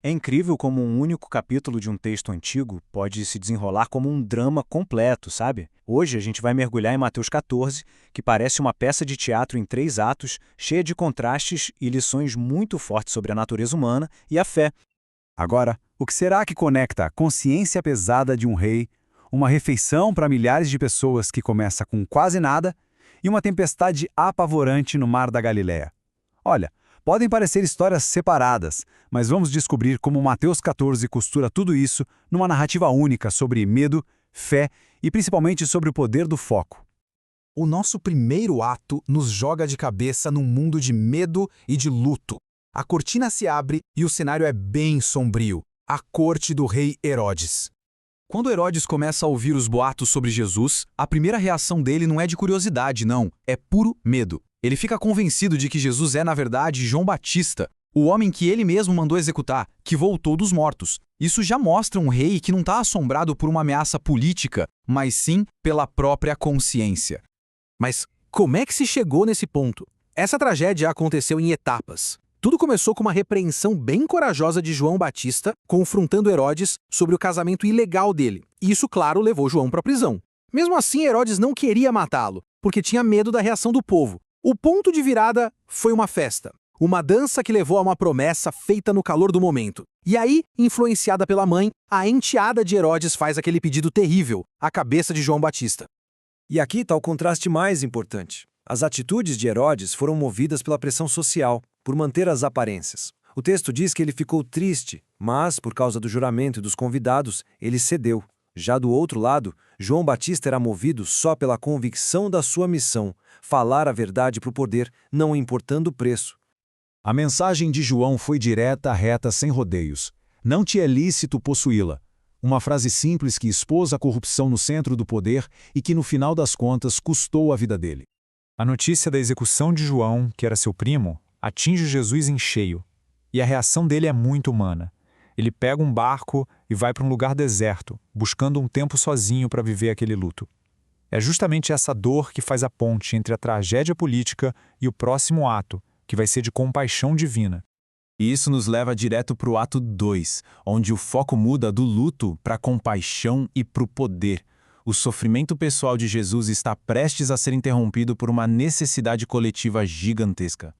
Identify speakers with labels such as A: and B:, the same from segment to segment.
A: É incrível como um único capítulo de um texto antigo pode se desenrolar como um drama completo, sabe? Hoje a gente vai mergulhar em Mateus 14, que parece uma peça de teatro em 3 atos, cheia de contrastes e lições muito fortes sobre a natureza humana e a fé.
B: Agora, o que será que conecta a consciência pesada de um rei, uma refeição para milhares de pessoas que começa com quase nada, e uma tempestade apavorante no mar da Galileia? Olha, podem parecer histórias separadas, mas vamos descobrir como Mateus 14 costura tudo isso numa narrativa única sobre medo, fé e principalmente sobre o poder do foco.
C: O nosso primeiro ato nos joga de cabeça num mundo de medo e de luto. A cortina se abre e o cenário é bem sombrio. A corte do rei Herodes. Quando Herodes começa a ouvir os boatos sobre Jesus, a primeira reação dele não é de curiosidade, não. É puro medo. Ele fica convencido de que Jesus é, na verdade, João Batista, o homem que ele mesmo mandou executar, que voltou dos mortos. Isso já mostra um rei que não está assombrado por uma ameaça política, mas sim pela própria consciência. Mas como é que se chegou nesse ponto? Essa tragédia aconteceu em etapas. Tudo começou com uma repreensão bem corajosa de João Batista, confrontando Herodes sobre o casamento ilegal dele. E isso, claro, levou João para a prisão. Mesmo assim, Herodes não queria matá-lo, porque tinha medo da reação do povo. O ponto de virada foi uma festa. Uma dança que levou a uma promessa feita no calor do momento. E aí, influenciada pela mãe, a enteada de Herodes faz aquele pedido terrível, a cabeça de João Batista.
D: E aqui está o contraste mais importante. As atitudes de Herodes foram movidas pela pressão social, por manter as aparências. O texto diz que ele ficou triste, mas, por causa do juramento e dos convidados, ele cedeu. Já do outro lado, João Batista era movido só pela convicção da sua missão, falar a verdade para o poder, não importando o preço.
B: A mensagem de João foi direta, reta, sem rodeios. Não te é lícito possuí-la. Uma frase simples que expôs a corrupção no centro do poder e que, no final das contas, custou a vida dele.
E: A notícia da execução de João, que era seu primo, atinge Jesus em cheio. E a reação dele é muito humana. Ele pega um barco e vai para um lugar deserto, buscando um tempo sozinho para viver aquele luto. É justamente essa dor que faz a ponte entre a tragédia política e o próximo ato, que vai ser de compaixão divina.
F: E isso nos leva direto para o ato 2, onde o foco muda do luto para a compaixão e para o poder. O sofrimento pessoal de Jesus está prestes a ser interrompido por uma necessidade coletiva gigantesca.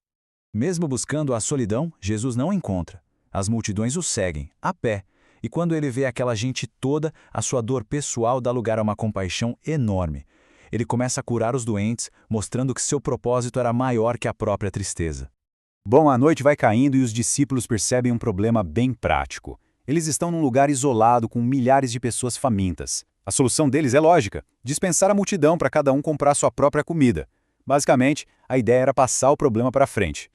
B: Mesmo buscando a solidão, Jesus não encontra. As multidões o seguem, a pé. E quando ele vê aquela gente toda, a sua dor pessoal dá lugar a uma compaixão enorme. Ele começa a curar os doentes, mostrando que seu propósito era maior que a própria tristeza. Bom, a noite vai caindo e os discípulos percebem um problema bem prático. Eles estão num lugar isolado com milhares de pessoas famintas. A solução deles é lógica: dispensar a multidão para cada um comprar sua própria comida. Basicamente, a ideia era passar o problema para frente.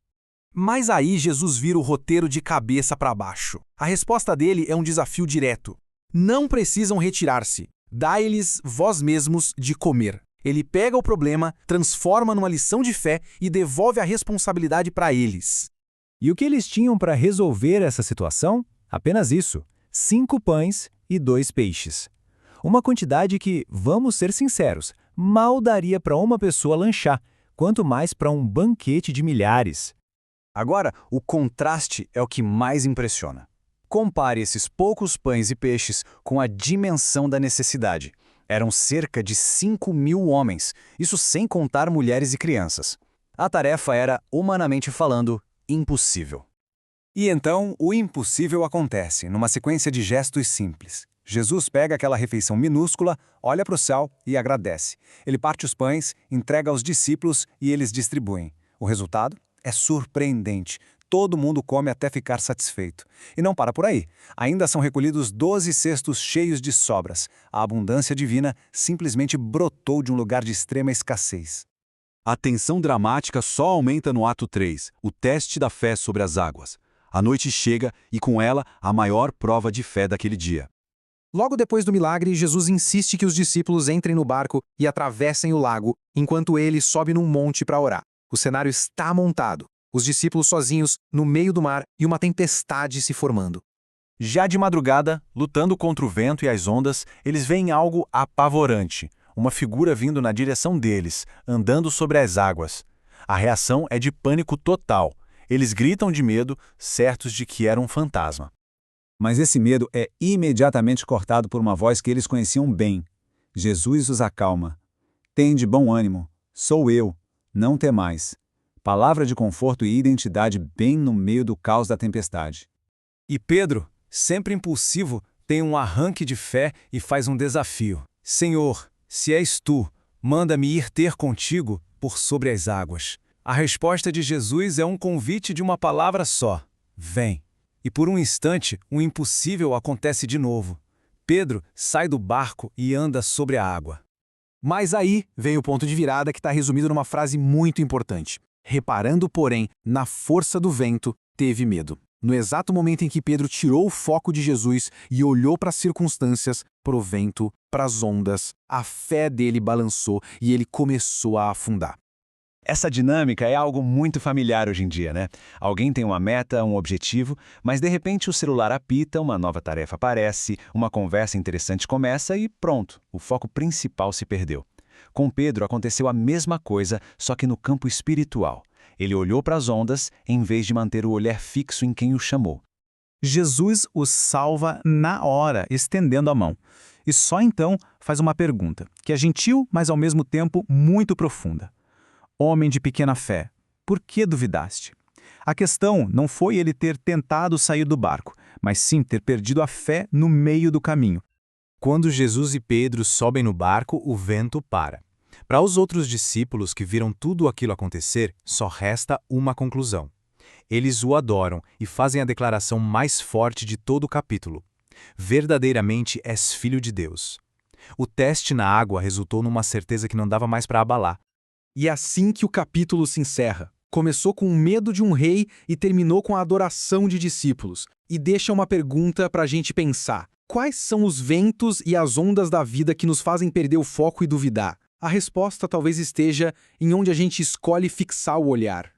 C: Mas aí Jesus vira o roteiro de cabeça para baixo. A resposta dele é um desafio direto. Não precisam retirar-se. Dai-lhes vós mesmos de comer. Ele pega o problema, transforma numa lição de fé e devolve a responsabilidade para eles.
A: E o que eles tinham para resolver essa situação? Apenas isso: 5 pães e 2 peixes. Uma quantidade que, vamos ser sinceros, mal daria para uma pessoa lanchar, quanto mais para um banquete de milhares.
B: Agora, o contraste é o que mais impressiona. Compare esses poucos pães e peixes com a dimensão da necessidade. Eram cerca de 5.000 homens, isso sem contar mulheres e crianças. A tarefa era, humanamente falando, impossível. E então, o impossível acontece, numa sequência de gestos simples. Jesus pega aquela refeição minúscula, olha para o céu e agradece. Ele parte os pães, entrega aos discípulos e eles distribuem. O resultado é surpreendente. Todo mundo come até ficar satisfeito. E não para por aí. Ainda são recolhidos 12 cestos cheios de sobras. A abundância divina simplesmente brotou de um lugar de extrema escassez.
G: A tensão dramática só aumenta no ato 3, o teste da fé sobre as águas. A noite chega e com ela a maior prova de fé daquele dia.
C: Logo depois do milagre, Jesus insiste que os discípulos entrem no barco e atravessem o lago, enquanto ele sobe num monte para orar. O cenário está montado. Os discípulos sozinhos, no meio do mar e uma tempestade se formando.
F: Já de madrugada, lutando contra o vento e as ondas, eles veem algo apavorante. Uma figura vindo na direção deles, andando sobre as águas. A reação é de pânico total. Eles gritam de medo, certos de que era um fantasma.
B: Mas esse medo é imediatamente cortado por uma voz que eles conheciam bem. Jesus os acalma. Tende bom ânimo. Sou eu. Não temais. Palavra de conforto e identidade bem no meio do caos da tempestade.
D: E Pedro, sempre impulsivo, tem um arranque de fé e faz um desafio. Senhor, se és tu, manda-me ir ter contigo por sobre as águas. A resposta de Jesus é um convite de uma palavra só: vem. E por um instante, o impossível acontece de novo. Pedro sai do barco e anda sobre a água.
C: Mas aí vem o ponto de virada que está resumido numa frase muito importante. Reparando, porém, na força do vento, teve medo. No exato momento em que Pedro tirou o foco de Jesus e olhou para as circunstâncias, para o vento, para as ondas, a fé dele balançou e ele começou a afundar.
B: Essa dinâmica é algo muito familiar hoje em dia, né? Alguém tem uma meta, um objetivo, mas de repente o celular apita, uma nova tarefa aparece, uma conversa interessante começa e pronto, o foco principal se perdeu. Com Pedro aconteceu a mesma coisa, só que no campo espiritual. Ele olhou para as ondas em vez de manter o olhar fixo em quem o chamou.
H: Jesus os salva na hora, estendendo a mão. E só então faz uma pergunta, que é gentil, mas ao mesmo tempo muito profunda. Homem de pequena fé, por que duvidaste? A questão não foi ele ter tentado sair do barco, mas sim ter perdido a fé no meio do caminho.
C: Quando Jesus e Pedro sobem no barco, o vento para. Para os outros discípulos que viram tudo aquilo acontecer, só resta uma conclusão. Eles o adoram e fazem a declaração mais forte de todo o capítulo. Verdadeiramente és filho de Deus. O teste na água resultou numa certeza que não dava mais para abalar. E é assim que o capítulo se encerra. Começou com o medo de um rei e terminou com a adoração de discípulos. E deixa uma pergunta para a gente pensar. Quais são os ventos e as ondas da vida que nos fazem perder o foco e duvidar? A resposta talvez esteja em onde a gente escolhe fixar o olhar.